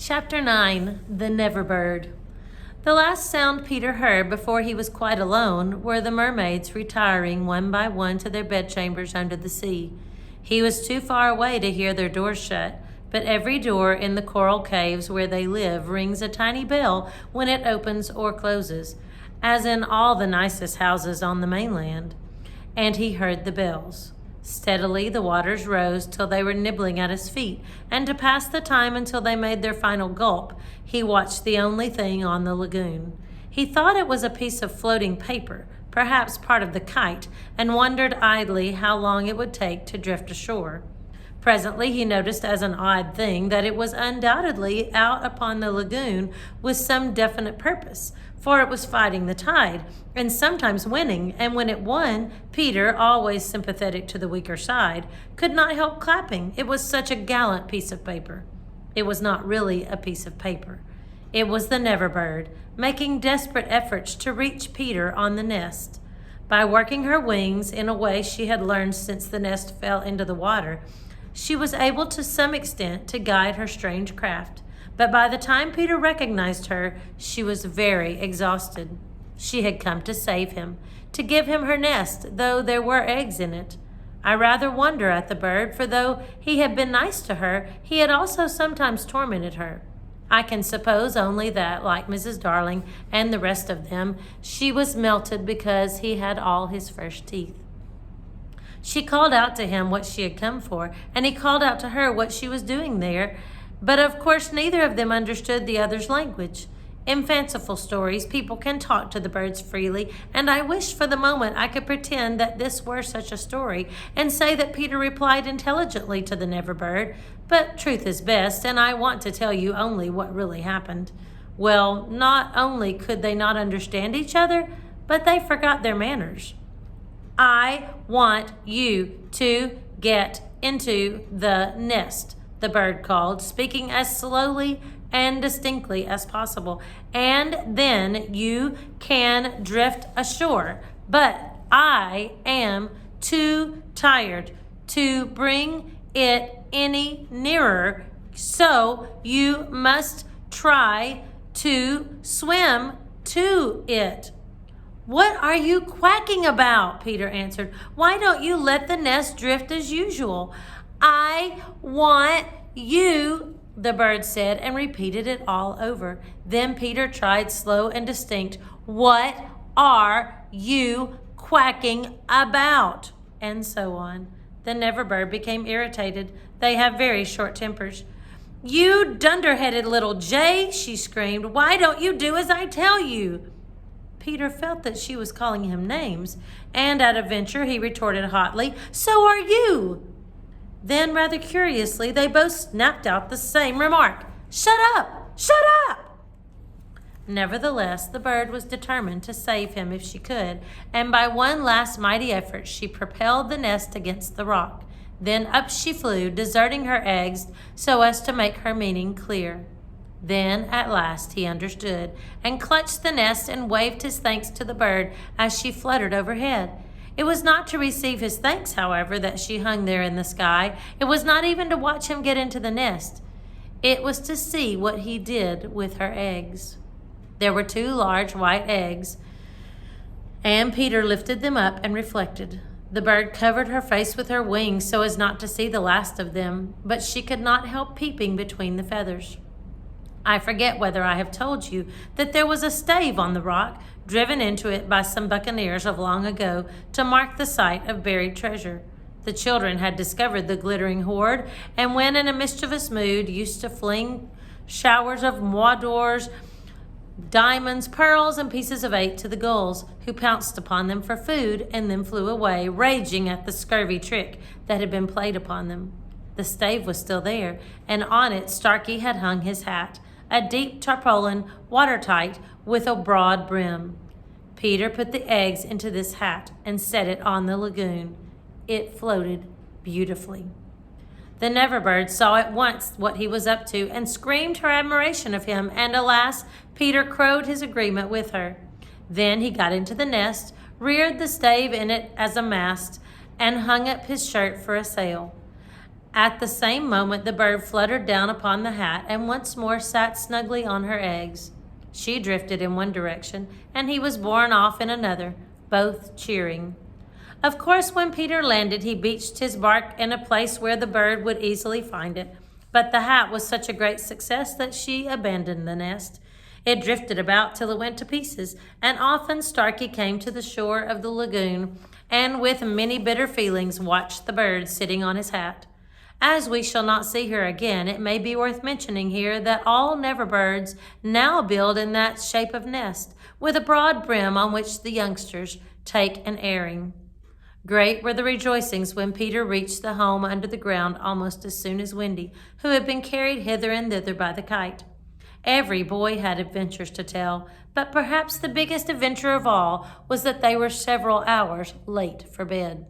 Chapter 9, The Never Bird. The last sound Peter heard before he was quite alone were the mermaids retiring one by one to their bedchambers under the sea. He was too far away to hear their doors shut, but every door in the coral caves where they live rings a tiny bell when it opens or closes, as in all the nicest houses on the mainland. And he heard the bells. Steadily the waters rose till they were nibbling at his feet, and to pass the time until they made their final gulp, he watched the only thing on the lagoon. He thought it was a piece of floating paper, perhaps part of the kite, and wondered idly how long it would take to drift ashore. Presently he noticed as an odd thing that it was undoubtedly out upon the lagoon with some definite purpose, for it was fighting the tide, and sometimes winning, and when it won, Peter, always sympathetic to the weaker side, could not help clapping. It was such a gallant piece of paper. It was not really a piece of paper. It was the Never Bird, making desperate efforts to reach Peter on the nest. By working her wings in a way she had learned since the nest fell into the water, she was able to some extent to guide her strange craft. But by the time Peter recognized her, she was very exhausted. She had come to save him, to give him her nest, though there were eggs in it. I rather wonder at the bird, for though he had been nice to her, he had also sometimes tormented her. I can suppose only that, like Mrs. Darling and the rest of them, she was melted because he had all his fresh teeth. She called out to him what she had come for, and he called out to her what she was doing there, but of course neither of them understood the other's language. In fanciful stories, people can talk to the birds freely, and I wish for the moment I could pretend that this were such a story, and say that Peter replied intelligently to the Never Bird, but truth is best, and I want to tell you only what really happened. Well, not only could they not understand each other, but they forgot their manners. "I want you to get into the nest," the bird called, speaking as slowly and distinctly as possible, "and then you can drift ashore. But I am too tired to bring it any nearer, so you must try to swim to it." "What are you quacking about?" Peter answered. "Why don't you let the nest drift as usual?" "I want you," the bird said, and repeated it all over. Then Peter tried slow and distinct, "What are you quacking about?" And so on. The Never Bird became irritated. They have very short tempers. "You dunderheaded little jay," she screamed. "Why don't you do as I tell you?" Peter felt that she was calling him names, and at a venture he retorted hotly, "So are you." Then, rather curiously, they both snapped out the same remark, "Shut up! Shut up!" Nevertheless, the bird was determined to save him if she could, and by one last mighty effort she propelled the nest against the rock. Then up she flew, deserting her eggs so as to make her meaning clear. Then, at last, he understood, and clutched the nest and waved his thanks to the bird as she fluttered overhead. It was not to receive his thanks, however, that she hung there in the sky. It was not even to watch him get into the nest. It was to see what he did with her eggs. There were 2 large white eggs, and Peter lifted them up and reflected. The bird covered her face with her wings so as not to see the last of them, but she could not help peeping between the feathers. I forget whether I have told you that there was a stave on the rock, driven into it by some buccaneers of long ago to mark the site of buried treasure. The children had discovered the glittering hoard, and when in a mischievous mood, used to fling showers of mois d'ors, diamonds, pearls, and pieces of 8 to the gulls, who pounced upon them for food and then flew away, raging at the scurvy trick that had been played upon them. The stave was still there, and on it Starkey had hung his hat, a deep tarpaulin, watertight, with a broad brim. Peter put the eggs into this hat and set it on the lagoon. It floated beautifully. The Never Bird saw at once what he was up to and screamed her admiration of him, and alas, Peter crowed his agreement with her. Then he got into the nest, reared the stave in it as a mast, and hung up his shirt for a sail. At the same moment, the bird fluttered down upon the hat and once more sat snugly on her eggs. She drifted in one direction, and he was borne off in another, both cheering. Of course, when Peter landed, he beached his bark in a place where the bird would easily find it. But the hat was such a great success that she abandoned the nest. It drifted about till it went to pieces, and often Starkey came to the shore of the lagoon and with many bitter feelings watched the bird sitting on his hat. As we shall not see her again, it may be worth mentioning here that all never birds now build in that shape of nest, with a broad brim on which the youngsters take an airing. Great were the rejoicings when Peter reached the home under the ground almost as soon as Wendy, who had been carried hither and thither by the kite. Every boy had adventures to tell, but perhaps the biggest adventure of all was that they were several hours late for bed.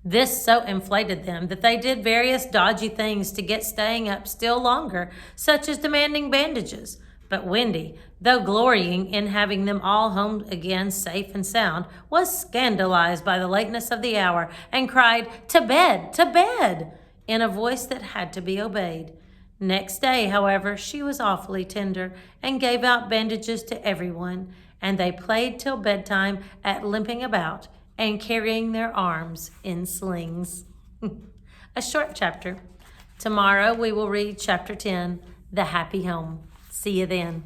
This so inflated them that they did various dodgy things to get staying up still longer, such as demanding bandages. But Wendy, though glorying in having them all home again safe and sound, was scandalized by the lateness of the hour and cried, "To bed, to bed," in a voice that had to be obeyed. Next day, however, she was awfully tender and gave out bandages to everyone, and they played till bedtime at limping about and carrying their arms in slings. A short chapter. Tomorrow we will read chapter 10, The Happy Home. See you then.